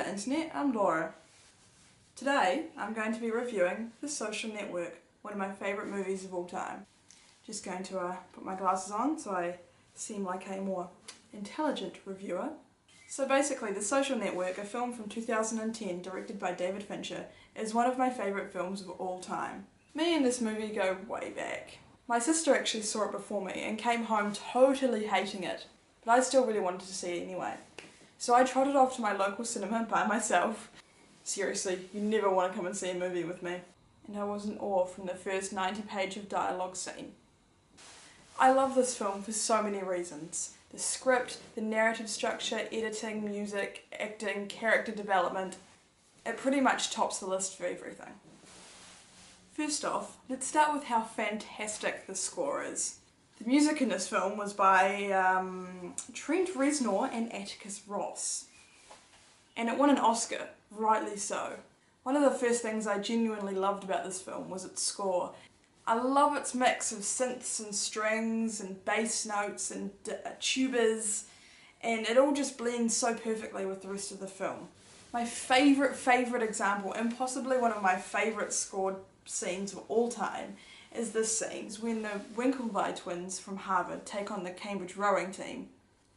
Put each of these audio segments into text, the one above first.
the internet, I'm Laura. Today I'm going to be reviewing The Social Network, one of my favourite movies of all time. Just going to put my glasses on so I seem like a more intelligent reviewer. So basically, The Social Network, a film from 2010 directed by David Fincher, is one of my favourite films of all time. Me and this movie go way back. My sister actually saw it before me and came home totally hating it, but I still really wanted to see it anyway. So I trotted off to my local cinema by myself. Seriously, you never want to come and see a movie with me. And I was in awe from the first 90-page of dialogue scene. I love this film for so many reasons. The script, the narrative structure, editing, music, acting, character development. It pretty much tops the list for everything. First off, let's start with how fantastic the score is. The music in this film was by Trent Reznor and Atticus Ross. And it won an Oscar, rightly so. One of the first things I genuinely loved about this film was its score. I love its mix of synths and strings and bass notes and tubas, and it all just blends so perfectly with the rest of the film. My favourite example, and possibly one of my favourite scored scenes of all time, is this scene when the Winklevi twins from Harvard take on the Cambridge rowing team.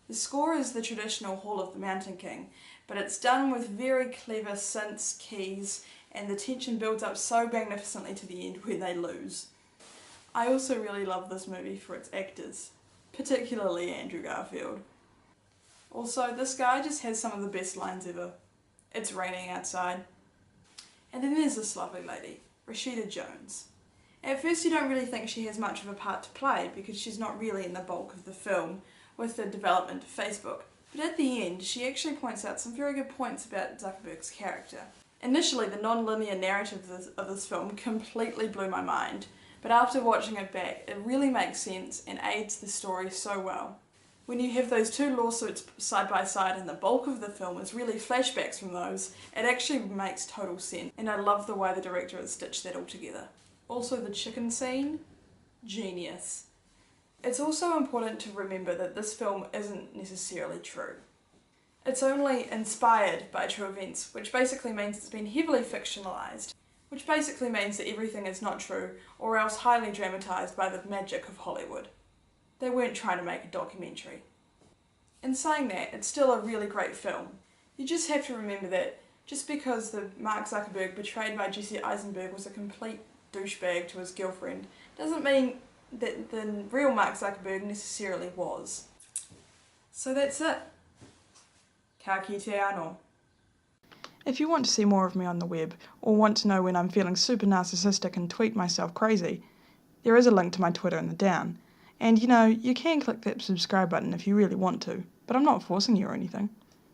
The score is the traditional Hall of the Mountain King, but it's done with very clever synths, keys, and the tension builds up so magnificently to the end when they lose. I also really love this movie for its actors, particularly Andrew Garfield. Also, this guy just has some of the best lines ever. It's raining outside. And then there's this lovely lady, Rashida Jones. At first you don't really think she has much of a part to play because she's not really in the bulk of the film with the development of Facebook. But at the end, she actually points out some very good points about Zuckerberg's character. Initially, the non-linear narrative of this film completely blew my mind, but after watching it back, it really makes sense and aids the story so well. When you have those two lawsuits side by side and the bulk of the film is really flashbacks from those, it actually makes total sense, and I love the way the director has stitched that all together. Also, the chicken scene, genius. It's also important to remember that this film isn't necessarily true. It's only inspired by true events, which basically means it's been heavily fictionalised, which basically means that everything is not true or else highly dramatised by the magic of Hollywood. They weren't trying to make a documentary. In saying that, it's still a really great film. You just have to remember that just because the Mark Zuckerberg betrayed by Jesse Eisenberg was a complete douchebag to his girlfriend doesn't mean that the real Mark Zuckerberg necessarily was. So that's it. Ka kite anō. If you want to see more of me on the web, or want to know when I'm feeling super narcissistic and tweet myself crazy, there is a link to my Twitter in the down. And you know, you can click that subscribe button if you really want to, but I'm not forcing you or anything.